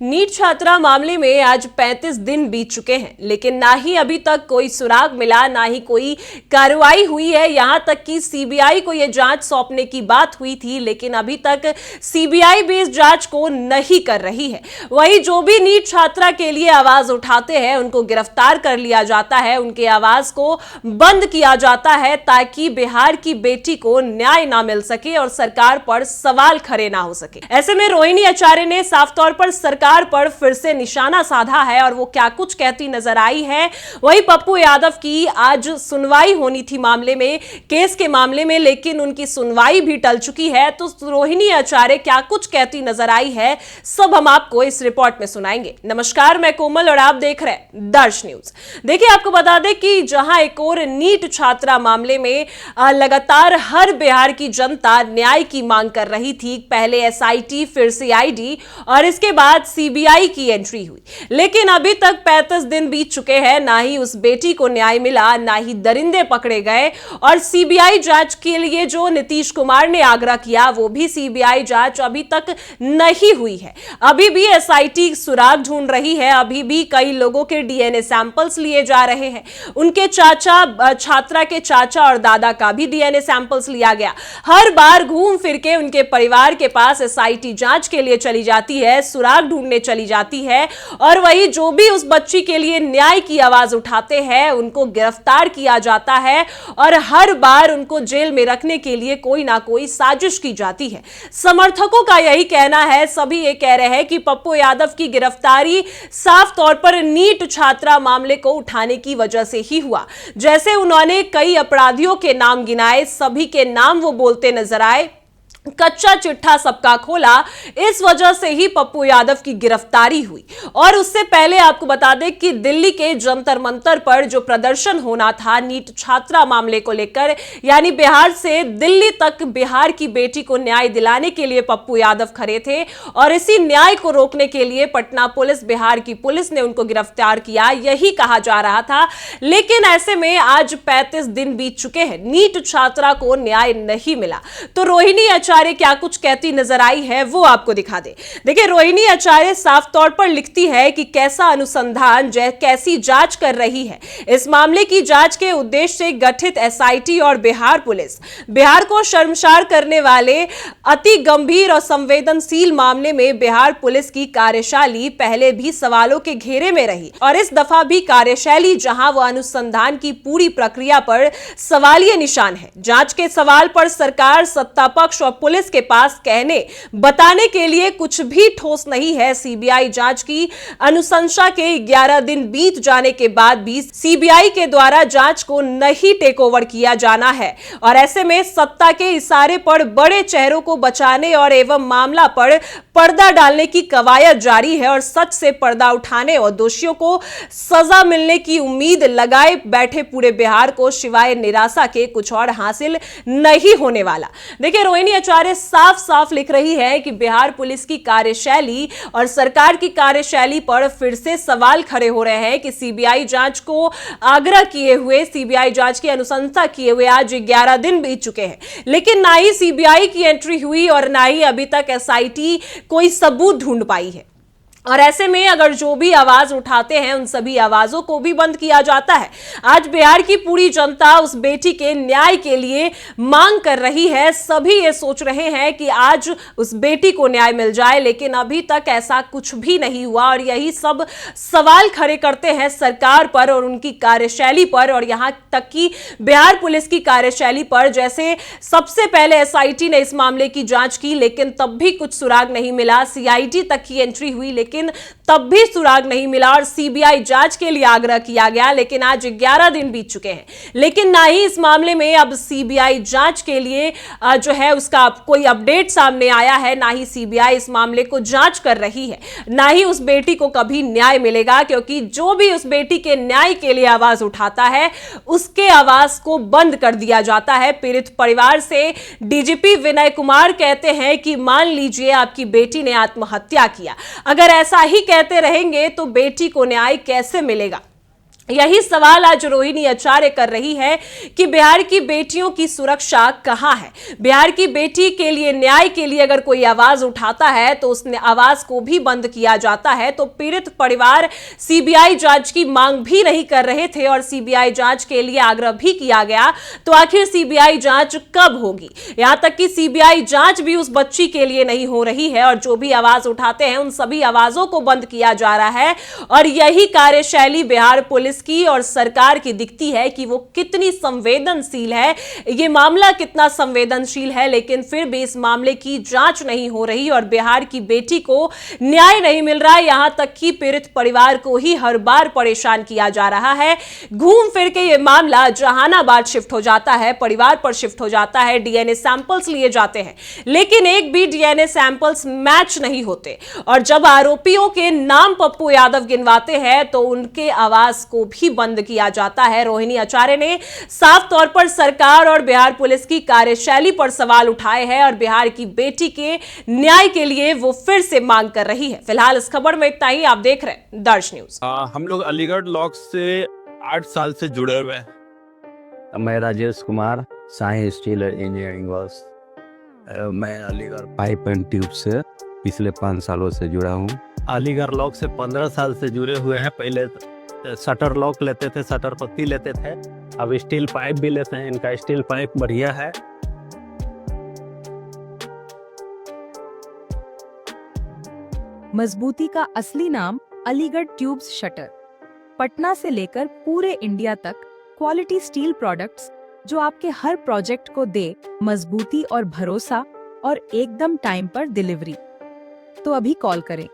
NEET छात्रा मामले में आज 35 दिन बीत चुके हैं, लेकिन ना ही अभी तक कोई सुराग मिला, ना ही कोई कार्रवाई हुई है। यहां तक कि सीबीआई को यह जांच सौंपने की बात हुई थी, लेकिन अभी तक सीबीआई भी इस जांच को नहीं कर रही है। वहीं जो भी नीट छात्रा के लिए आवाज उठाते हैं उनको गिरफ्तार कर लिया जाता है, उनके आवाज को बंद किया जाता है ताकि बिहार की बेटी को न्याय ना मिल सके और सरकार पर सवाल खड़े ना हो सके। ऐसे में रोहिणी आचार्य ने साफ तौर पर सरकार पर फिर से निशाना साधा है और वो क्या कुछ कहती नजर आई है। वहीं पप्पू यादव की आज सुनवाई होनी थी मामले में, केस के मामले में, लेकिन उनकी सुनवाई भी टल चुकी है। तो रोहिणी आचार्य क्या कुछ कहती नजर आई है, सब हम आपको इस रिपोर्ट में सुनाएंगे। नमस्कार, मैं कोमल और आप देख रहे हैं दर्श न्यूज। देखिए, आपको बता दें कि जहां एक और नीट छात्रा मामले में लगातार हर बिहार की जनता न्याय की मांग कर रही थी। पहले एसआईटी, फिर सीआईडी और इसके बाद सीबीआई की एंट्री हुई, लेकिन अभी तक 35 दिन बीत चुके हैं। ना ही उस बेटी को न्याय मिला, ना ही दरिंदे पकड़े गए। और सीबीआई जांच के लिए जो नीतीश कुमार ने आग्रह किया, वो भी सीबीआई जांच अभी तक नहीं हुई है। अभी भी एसआईटी सुराग ढूंढ रही है, अभी भी कई लोगों के डीएनए सैंपल्स लिए जा रहे हैं। उनके चाचा, छात्रा के चाचा और दादा का भी डीएनए सैंपल्स लिया गया। हर बार घूम फिर के उनके परिवार के पास एसआईटी जांच के लिए चली जाती है, सुराग ढूंढने चली जाती है। और वही जो भी उस बच्ची के लिए न्याय की आवाज उठाते हैं उनको गिरफ्तार किया जाता है और हर बार उनको जेल में रखने के लिए कोई ना कोई साजिश की जाती है। समर्थकों का यही कहना है, सभी ये कह रहे हैं कि पप्पू यादव की गिरफ्तारी साफ तौर पर नीट छात्रा मामले को उठाने की वजह से ही हुआ। जैसे उन्होंने कई अपराधियों के नाम गिनाए, सभी के नाम वो बोलते नजर आए, कच्चा चिट्ठा सबका खोला, इस वजह से ही पप्पू यादव की गिरफ्तारी हुई। और उससे पहले आपको बता दें कि दिल्ली के जंतर मंतर पर जो प्रदर्शन होना था नीट छात्रा मामले को लेकर, यानी बिहार से दिल्ली तक बिहार की बेटी को न्याय दिलाने के लिए पप्पू यादव खड़े थे और इसी न्याय को रोकने के लिए पटना पुलिस, बिहार की पुलिस ने उनको गिरफ्तार किया, यही कहा जा रहा था। लेकिन ऐसे में आज 35 दिन बीत चुके हैं, नीट छात्रा को न्याय नहीं मिला। तो रोहिणी आचार्य क्या कुछ कहती नजर आई है वो आपको दिखा दे। देखिए, रोहिणी आचार्य साफ तौर पर लिखती है कि कैसा अनुसंधान, कैसी जांच कर रही है। इस मामले की जांच के उद्देश्य से गठित एसआईटी और बिहार पुलिस बिहार को शर्मसार करने वाले अति गंभीर और संवेदनशील मामले में बिहार पुलिस की कार्यशैली पहले भी सवालों के घेरे में रही और इस दफा भी कार्यशैली जहां वो अनुसंधान की पूरी प्रक्रिया पर सवालिया निशान है। जांच के सवाल पर सरकार, सत्ता पक्ष और पुलिस के पास कहने बताने के लिए कुछ भी ठोस नहीं है। सीबीआई जांच की अनुशंसा के 11 दिन बीत जाने के बाद भी सीबीआई के द्वारा जांच को नहीं टेक ओवर किया जाना है और ऐसे में सत्ता के इशारे पर बड़े चेहरों को बचाने और एवं मामला पर पर्दा डालने की कवायद जारी है और सच से पर्दा उठाने और दोषियों को सजा मिलने की उम्मीद लगाए बैठे पूरे बिहार को सिवाय निराशा के कुछ और हासिल नहीं होने वाला। देखिए, रोहिणी आचार्य साफ साफ लिख रही है कि बिहार पुलिस की कार्यशैली और सरकार की कार्यशैली पर फिर से सवाल खड़े हो रहे हैं कि सीबीआई जांच को आग्रह किए हुए, सीबीआई जांच की अनुशंसा किए हुए आज 11 दिन बीत चुके हैं, लेकिन ना ही सीबीआई की एंट्री हुई और ना ही अभी तक एसआईटी कोई सबूत ढूंढ पाई है। और ऐसे में अगर जो भी आवाज उठाते हैं उन सभी आवाजों को भी बंद किया जाता है। आज बिहार की पूरी जनता उस बेटी के न्याय के लिए मांग कर रही है। सभी ये सोच रहे हैं कि आज उस बेटी को न्याय मिल जाए, लेकिन अभी तक ऐसा कुछ भी नहीं हुआ और यही सब सवाल खड़े करते हैं सरकार पर और उनकी कार्यशैली पर और यहां तक कि बिहार पुलिस की कार्यशैली पर। जैसे सबसे पहले एसआईटी ने इस मामले की जांच की, लेकिन तब भी कुछ सुराग नहीं मिला। सीआईडी तक की एंट्री हुई, लेकिन तब भी सुराग नहीं मिला और सीबीआई जांच के लिए आग्रह किया गया, लेकिन आज 11 दिन बीत चुके हैं, लेकिन ना ही इस मामले में अब सीबीआई जांच के लिए जो है उसका कोई अपडेट सामने आया है, ना ही सीबीआई इस मामले को जांच कर रही है, ना ही उस बेटी को कभी न्याय मिलेगा, क्योंकि जो भी उस बेटी के न्याय के लिए आवाज उठाता है उसके आवाज को बंद कर दिया जाता है। पीड़ित परिवार से डीजीपी विनय कुमार कहते हैं कि मान लीजिए आपकी बेटी ने आत्महत्या किया, अगर ऐसा ही कहते रहेंगे तो बेटी को न्याय कैसे मिलेगा। यही सवाल आज रोहिणी आचार्य कर रही है कि बिहार की बेटियों की सुरक्षा कहां है। बिहार की बेटी के लिए, न्याय के लिए अगर कोई आवाज उठाता है तो उस आवाज को भी बंद किया जाता है। तो पीड़ित परिवार सीबीआई जांच की मांग भी नहीं कर रहे थे और सीबीआई जांच के लिए आग्रह भी किया गया। तो आखिर सीबीआई जांच कब होगी? यहां तक कि सीबीआई जांच भी उस बच्ची के लिए नहीं हो रही है और जो भी आवाज उठाते हैं उन सभी आवाजों को बंद किया जा रहा है। और यही कार्यशैली बिहार पुलिस की और सरकार की दिखती है कि वो कितनी संवेदनशील है, ये मामला कितना संवेदनशील है, लेकिन फिर भी इस मामले की जांच नहीं हो रही और बिहार की बेटी को न्याय नहीं मिल रहा है। यहां तक कि पीड़ित परिवार को ही हर बार परेशान किया जा रहा है। घूम फिर के ये मामला जहानाबाद शिफ्ट हो जाता है, परिवार पर शिफ्ट हो जाता है, डीएनए सैंपल्स लिए जाते हैं, लेकिन एक भी डीएनए सैंपल्स मैच नहीं होते। और जब आरोपियों के नाम पप्पू यादव गिनवाते हैं तो उनके आवाज को भी बंद किया जाता है। रोहिणी आचार्य ने साफ तौर पर सरकार और बिहार पुलिस की कार्यशैली पर सवाल उठाए हैं और बिहार की बेटी के न्याय के लिए वो फिर से मांग कर रही है। फिलहाल इस खबर में इतना ही। आप देख रहे हैं दर्श न्यूज। हम लोग अलीगढ़ लॉ से 8 साल से जुड़े हुए हैं। मैं Rajesh Kumar, Sai steel engineering works. मैं अलीगढ़ पाइप एंड ट्यूब से पिछले 5 सालों से जुड़ा हूँ। अलीगढ़ लॉक से 15 साल से जुड़े हुए हैं। पहले शटर लॉक लेते थे, शटर पत्ती लेते थे, अब स्टील पाइप भी लेते हैं। इनका स्टील पाइप बढ़िया है। मजबूती का असली नाम अलीगढ़ ट्यूब्स शटर। पटना से लेकर पूरे इंडिया तक क्वालिटी स्टील प्रोडक्ट्स जो आपके हर प्रोजेक्ट को दे मजबूती और भरोसा और एकदम टाइम पर डिलीवरी। तो अभी कॉल करें